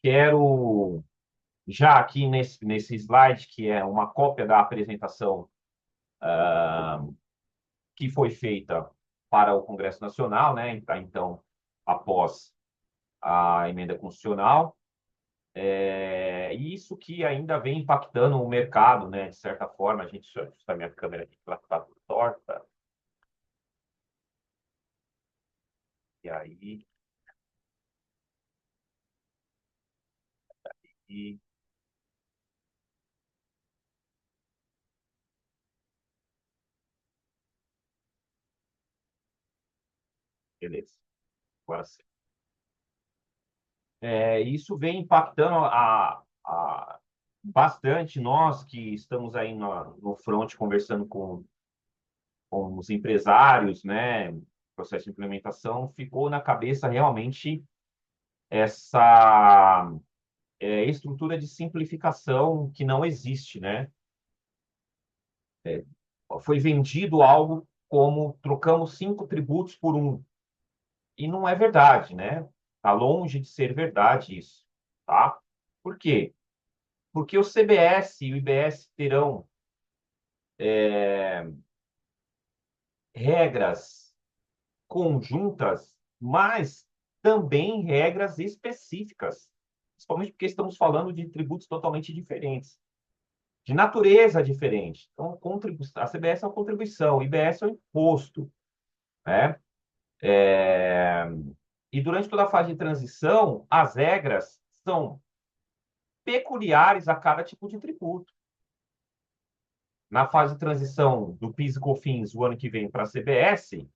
quero, já aqui nesse slide, que é uma cópia da apresentação que foi feita para o Congresso Nacional, né? Então, após a emenda constitucional, e isso que ainda vem impactando o mercado, né? De certa forma, a gente está minha câmera aqui, ela está torta, e aí, e, beleza, agora sim. Isso vem impactando bastante nós que estamos aí no front conversando com os empresários, né? Processo de implementação, ficou na cabeça realmente essa estrutura de simplificação que não existe, né? Foi vendido algo como trocamos 5 tributos por um. E não é verdade, né? Está longe de ser verdade isso, tá? Por quê? Porque o CBS e o IBS terão regras conjuntas, mas também regras específicas, principalmente porque estamos falando de tributos totalmente diferentes, de natureza diferente. Então, a CBS é uma contribuição, o IBS é um imposto, né? E durante toda a fase de transição, as regras são peculiares a cada tipo de tributo. Na fase de transição do PIS e COFINS, o ano que vem para a CBS,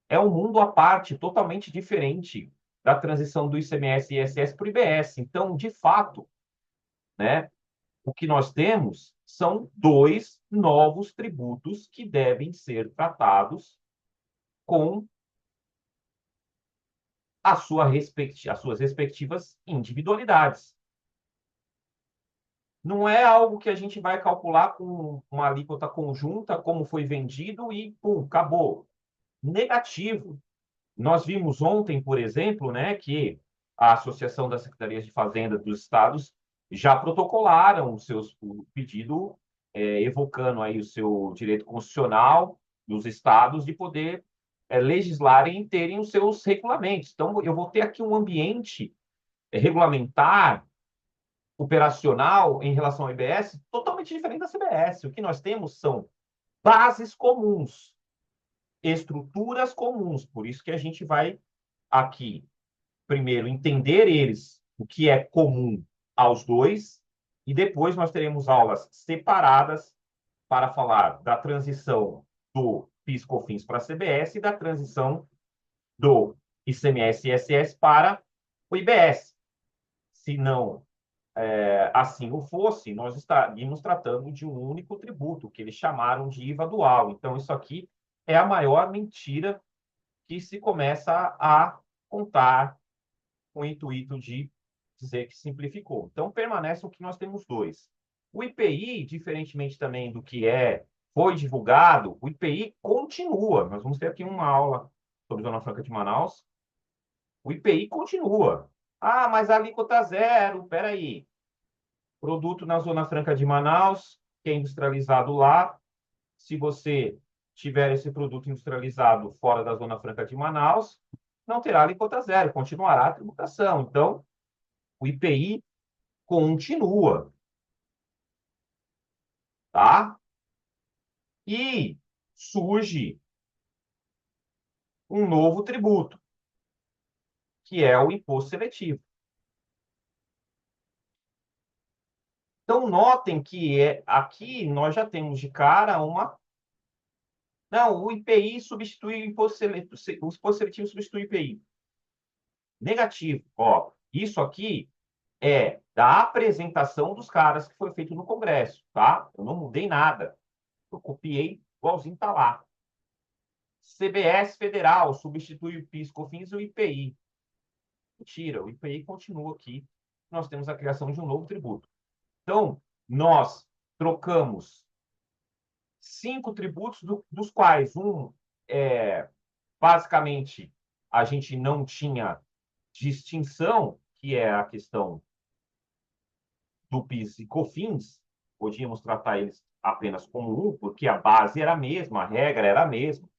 é um mundo à parte, totalmente diferente da transição do ICMS e ISS para o IBS. Então, de fato, né, o que nós temos são dois novos tributos que devem ser tratados com as suas respectivas individualidades. Não é algo que a gente vai calcular com uma alíquota conjunta, como foi vendido, e pum, acabou. Negativo. Nós vimos ontem, por exemplo, né, que a Associação das Secretarias de Fazenda dos Estados já protocolaram o pedido, evocando aí o seu direito constitucional dos estados de poder legislarem e terem os seus regulamentos. Então, eu vou ter aqui um ambiente regulamentar, operacional, em relação ao IBS, totalmente diferente da CBS. O que nós temos são bases comuns, estruturas comuns. Por isso que a gente vai aqui, primeiro, entender eles, o que é comum aos dois, e depois nós teremos aulas separadas para falar da transição do PIS/COFINS para a CBS e da transição do ICMS e ISS para o IBS. Se não assim o fosse, nós estaríamos tratando de um único tributo, que eles chamaram de IVA dual. Então, isso aqui é a maior mentira que se começa a contar com o intuito de dizer que simplificou. Então, permanece o que nós temos dois. O IPI, diferentemente também do que foi divulgado, o IPI continua. Nós vamos ter aqui uma aula sobre Zona Franca de Manaus. O IPI continua. Ah, mas a alíquota zero, peraí. Produto na Zona Franca de Manaus, que é industrializado lá. Se você tiver esse produto industrializado fora da Zona Franca de Manaus, não terá alíquota zero, continuará a tributação. Então, o IPI continua, tá? E surge um novo tributo, que é o imposto seletivo. Então, notem que aqui nós já temos de cara uma. Não, o IPI substitui o imposto seletivo, o imposto seletivo substitui o IPI. Negativo. Ó, isso aqui é da apresentação dos caras que foi feito no Congresso, tá? Eu não mudei nada. Eu copiei igualzinho tá lá. CBS Federal substitui o PIS, COFINS e o IPI. Mentira, o IPI continua aqui. Nós temos a criação de um novo tributo. Então, nós trocamos 5 tributos, dos quais basicamente, a gente não tinha distinção, que é a questão do PIS e COFINS, podíamos tratar eles apenas como um, porque a base era a mesma, a regra era a mesma,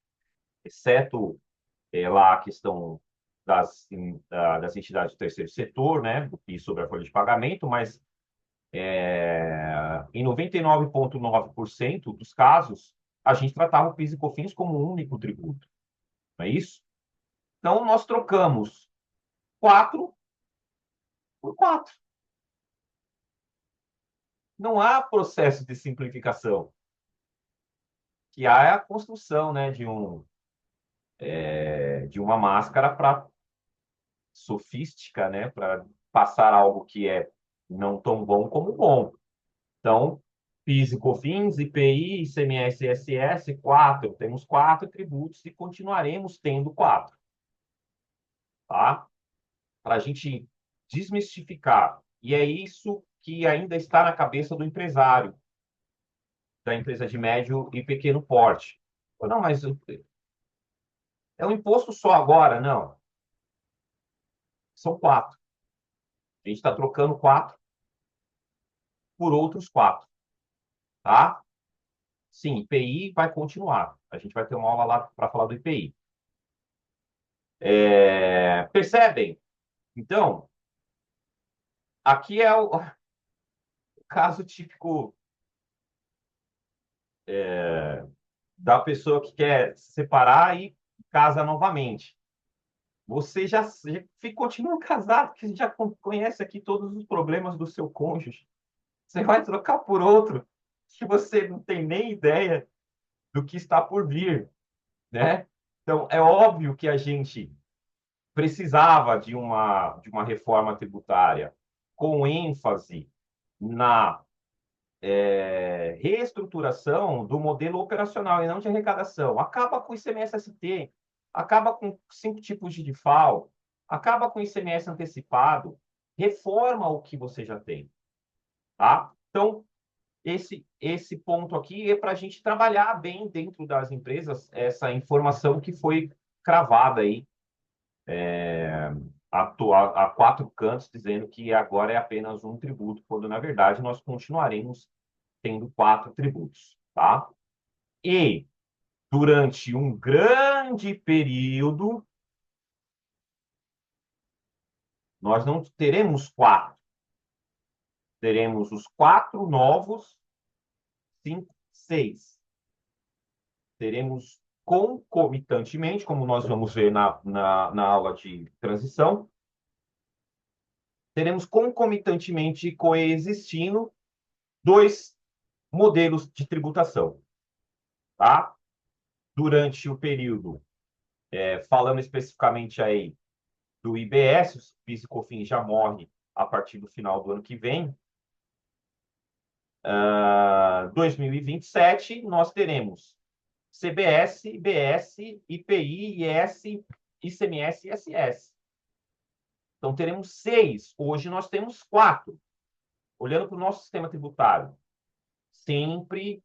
exceto lá a questão das entidades do terceiro setor, né, do PIS sobre a folha de pagamento, mas em 99,9% dos casos, a gente tratava o PIS e COFINS como um único tributo, não é isso? Então, nós trocamos 4 por 4. Não há processo de simplificação, que há é a construção, né, de uma máscara para sofística, né, para passar algo que é não tão bom como bom. Então, PIS e COFINS, IPI, ICMS e ISS, 4. Temos 4 tributos e continuaremos tendo 4. Tá? Para a gente desmistificar. E é isso que ainda está na cabeça do empresário, da empresa de médio e pequeno porte. Não, mas é um imposto só agora? Não. São 4. A gente está trocando 4 por outros 4. Tá? Sim, IPI vai continuar. A gente vai ter uma aula lá para falar do IPI. Percebem? Então, aqui é o caso típico da pessoa que quer se separar e casa novamente. Você já continua casado, que já conhece aqui todos os problemas do seu cônjuge. Você vai trocar por outro que você não tem nem ideia do que está por vir, né? Então, é óbvio que a gente precisava de uma reforma tributária com ênfase na reestruturação do modelo operacional e não de arrecadação. Acaba com o ICMS-ST, acaba com 5 tipos de DIFAL, acaba com o ICMS antecipado, reforma o que você já tem. Tá? Então, esse ponto aqui é para a gente trabalhar bem dentro das empresas essa informação que foi cravada aí a 4 cantos, dizendo que agora é apenas um tributo, quando na verdade nós continuaremos tendo 4 tributos, tá? E durante um grande período, nós não teremos 4, teremos os 4 novos, 5, 6. Teremos concomitantemente, como nós vamos ver na aula de transição, teremos concomitantemente coexistindo 2 modelos de tributação, tá? Durante o período, falando especificamente aí do IBS, o PIS e COFINS já morre a partir do final do ano que vem. 2027, nós teremos CBS, IBS, IPI, IS, ICMS e ISS. Então, teremos 6. Hoje nós temos 4. Olhando para o nosso sistema tributário, sempre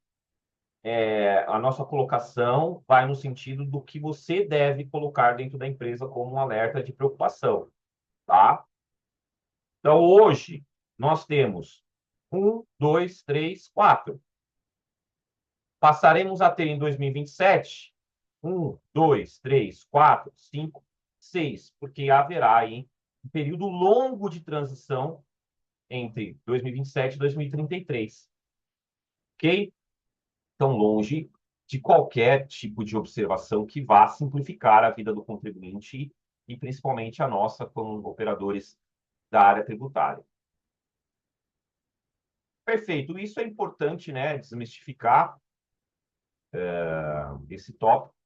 a nossa colocação vai no sentido do que você deve colocar dentro da empresa como um alerta de preocupação, tá? Então, hoje, nós temos 1, 2, 3, 4. Passaremos a ter em 2027 1, 2, 3, 4, 5, 6, porque haverá aí um período longo de transição entre 2027 e 2033. Ok? Tão longe de qualquer tipo de observação que vá simplificar a vida do contribuinte e principalmente a nossa como operadores da área tributária. Perfeito. Isso é importante, né? Desmistificar esse tópico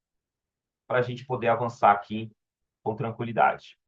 para a gente poder avançar aqui com tranquilidade.